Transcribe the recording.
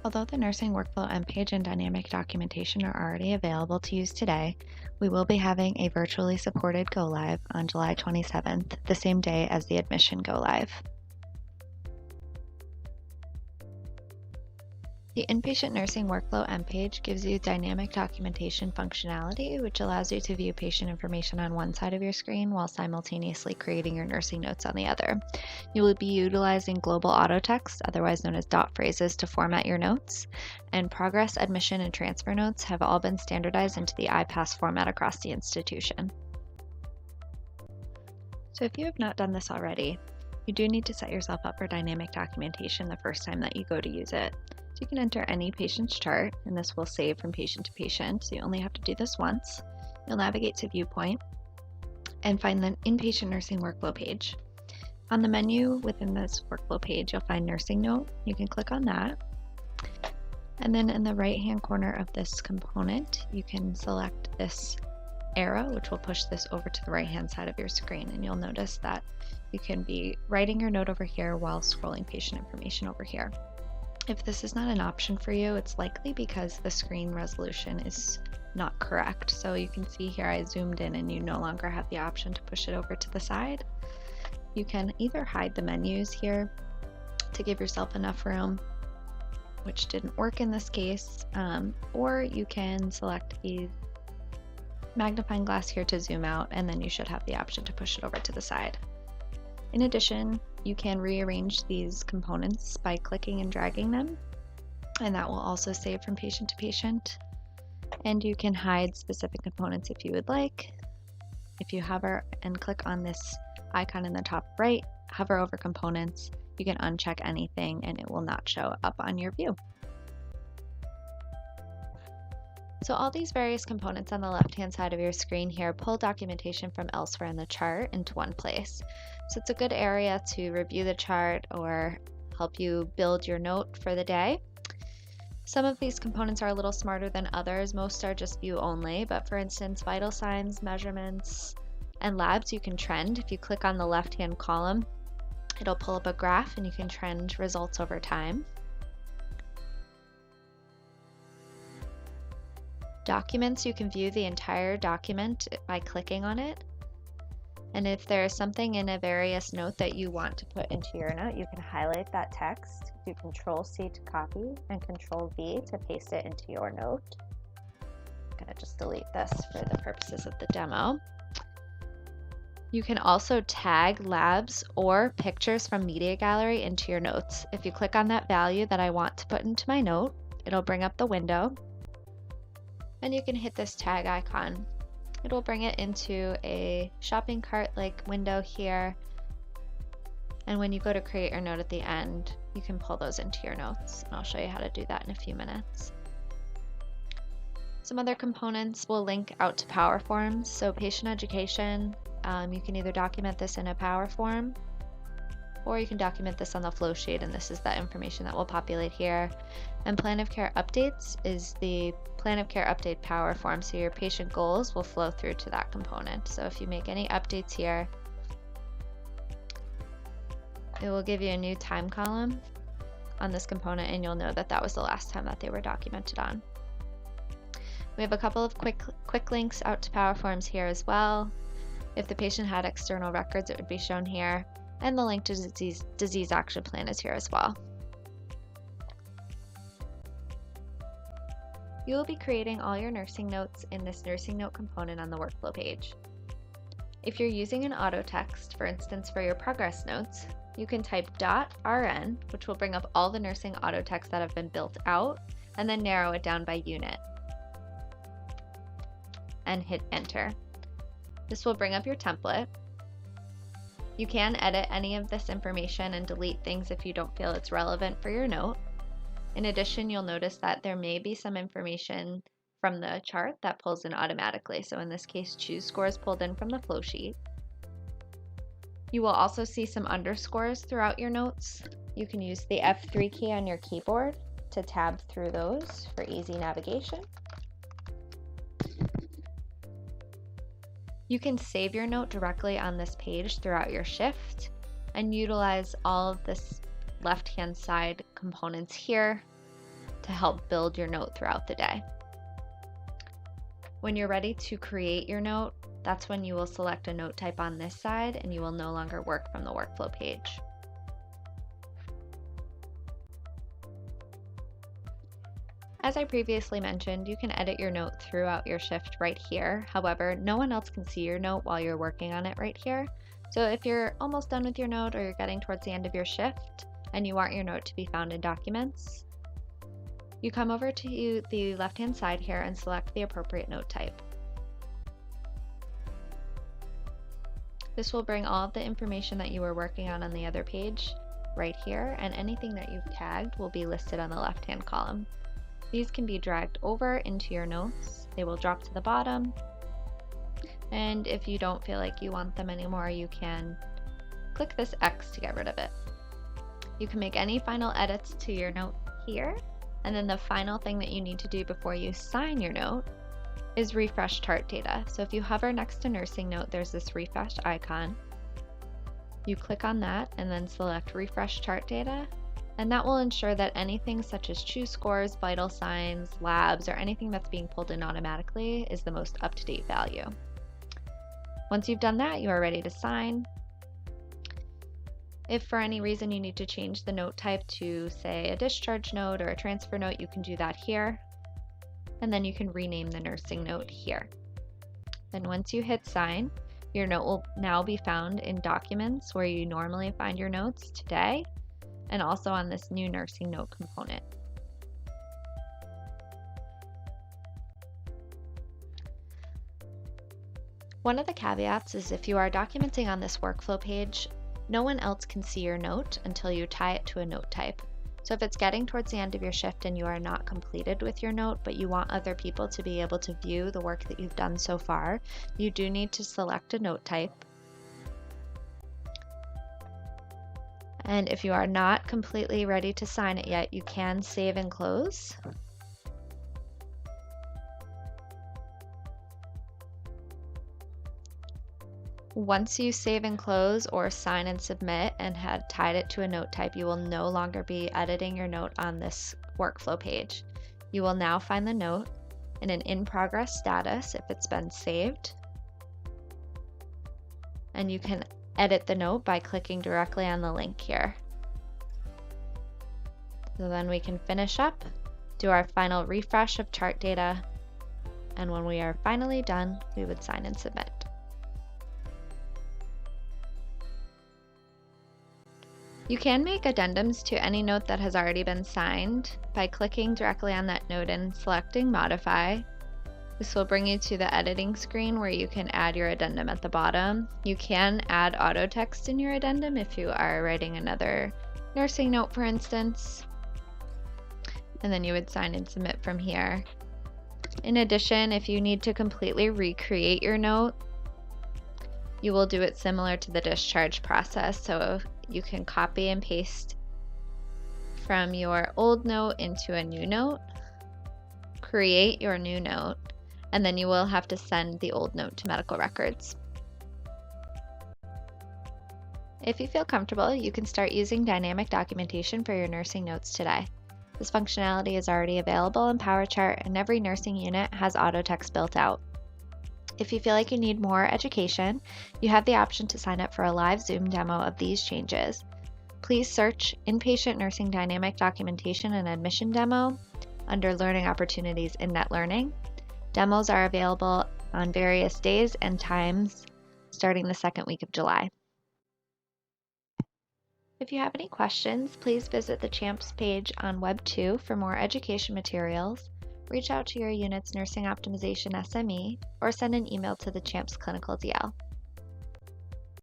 Although the nursing workflow mPage and dynamic documentation are already available to use today, we will be having a virtually supported go live on July 27th, the same day as the admission go live. The inpatient nursing workflow mPage gives you dynamic documentation functionality, which allows you to view patient information on one side of your screen while simultaneously creating your nursing notes on the other. You will be utilizing global auto text, otherwise known as dot phrases, to format your notes, and progress, admission, and transfer notes have all been standardized into the iPass format across the institution. So if you have not done this already, you do need to set yourself up for dynamic documentation the first time that you go to use it. So you can enter any patient's chart, and this will save from patient to patient, so you only have to do this once. You'll navigate to Viewpoint and find the inpatient nursing workflow page. On the menu within this workflow page, you'll find Nursing Note. You can click on that. And then in the right-hand corner of this component, you can select this arrow, which will push this over to the right-hand side of your screen. And you'll notice that you can be writing your note over here while scrolling patient information over here. If this is not an option for you, it's likely because the screen resolution is not correct. So you can see here I zoomed in and you no longer have the option to push it over to the side. You can either hide the menus here to give yourself enough room, which didn't work in this case, or you can select the magnifying glass here to zoom out, and then you should have the option to push it over to the side. In addition, you can rearrange these components by clicking and dragging them, and that will also save from patient to patient. And you can hide specific components if you would like. If you hover and click on this icon in the top right, hover over components, you can uncheck anything and it will not show up on your view. So all these various components on the left-hand side of your screen here pull documentation from elsewhere in the chart into one place. So it's a good area to review the chart or help you build your note for the day. Some of these components are a little smarter than others. Most are just view only, but for instance, vital signs, measurements, and labs you can trend. If you click on the left-hand column, it'll pull up a graph and you can trend results over time. Documents, you can view the entire document by clicking on it. And if there is something in a various note that you want to put into your note, you can highlight that text, do Control-C to copy, and Control-V to paste it into your note. I'm going to just delete this for the purposes of the demo. You can also tag labs or pictures from Media Gallery into your notes. If you click on that value that I want to put into my note, it'll bring up the window, and you can hit this tag icon. It will bring it into a shopping cart-like window here. And when you go to create your note at the end, you can pull those into your notes. And I'll show you how to do that in a few minutes. Some other components will link out to Power Forms. So patient education, you can either document this in a Power Form, or you can document this on the flow sheet, and this is the information that will populate here. And plan of care updates is the plan of care update Power Form, so your patient goals will flow through to that component. So if you make any updates here, it will give you a new time column on this component, and you'll know that that was the last time that they were documented on. We have a couple of quick links out to Power Forms here as well. If the patient had external records, it would be shown here. And the link to disease action plan is here as well. You will be creating all your nursing notes in this nursing note component on the workflow page. If you're using an auto text, for instance for your progress notes, you can type .rn, which will bring up all the nursing auto texts that have been built out, and then narrow it down by unit. And hit enter. This will bring up your template. You can edit any of this information and delete things if you don't feel it's relevant for your note. In addition, you'll notice that there may be some information from the chart that pulls in automatically. So in this case, choose scores pulled in from the flow sheet. You will also see some underscores throughout your notes. You can use the F3 key on your keyboard to tab through those for easy navigation. You can save your note directly on this page throughout your shift and utilize all of this left-hand side components here to help build your note throughout the day. When you're ready to create your note, that's when you will select a note type on this side and you will no longer work from the workflow page. As I previously mentioned, you can edit your note throughout your shift right here. However, no one else can see your note while you're working on it right here. So if you're almost done with your note or you're getting towards the end of your shift and you want your note to be found in Documents, you come over to the left-hand side here and select the appropriate note type. This will bring all of the information that you were working on the other page right here, and anything that you've tagged will be listed on the left-hand column. These can be dragged over into your notes. They will drop to the bottom. And if you don't feel like you want them anymore, you can click this X to get rid of it. You can make any final edits to your note here. And then the final thing that you need to do before you sign your note is refresh chart data. So if you hover next to nursing note, there's this refresh icon. You click on that and then select refresh chart data. And that will ensure that anything such as CHU scores, vital signs, labs, or anything that's being pulled in automatically is the most up-to-date value. Once you've done that, you are ready to sign. If for any reason you need to change the note type to, say, a discharge note or a transfer note, you can do that here. And then you can rename the nursing note here. Then once you hit sign, your note will now be found in Documents where you normally find your notes today, and also on this new nursing note component. One of the caveats is if you are documenting on this workflow page, no one else can see your note until you tie it to a note type. So if it's getting towards the end of your shift and you are not completed with your note, but you want other people to be able to view the work that you've done so far, you do need to select a note type. And if you are not completely ready to sign it yet, you can save and close. Once you save and close or sign and submit and had tied it to a note type, you will no longer be editing your note on this workflow page. You will now find the note in an in-progress status if it's been saved. And you can edit the note by clicking directly on the link here. So then we can finish up, do our final refresh of chart data, and when we are finally done, we would sign and submit. You can make addendums to any note that has already been signed by clicking directly on that note and selecting Modify. This will bring you to the editing screen where you can add your addendum at the bottom. You can add auto text in your addendum if you are writing another nursing note, for instance. And then you would sign and submit from here. In addition, if you need to completely recreate your note, you will do it similar to the discharge process. So you can copy and paste from your old note into a new note, create your new note, and then you will have to send the old note to medical records. If you feel comfortable, you can start using dynamic documentation for your nursing notes today. This functionality is already available in PowerChart, and every nursing unit has auto text built out. If you feel like you need more education, you have the option to sign up for a live Zoom demo of these changes. Please search Inpatient Nursing Dynamic Documentation and Admission Demo under Learning Opportunities in NetLearning. Demos are available on various days and times starting the second week of July. If you have any questions, please visit the CHAMPS page on Web 2 for more education materials. Reach out to your unit's Nursing Optimization SME or send an email to the CHAMPS Clinical DL.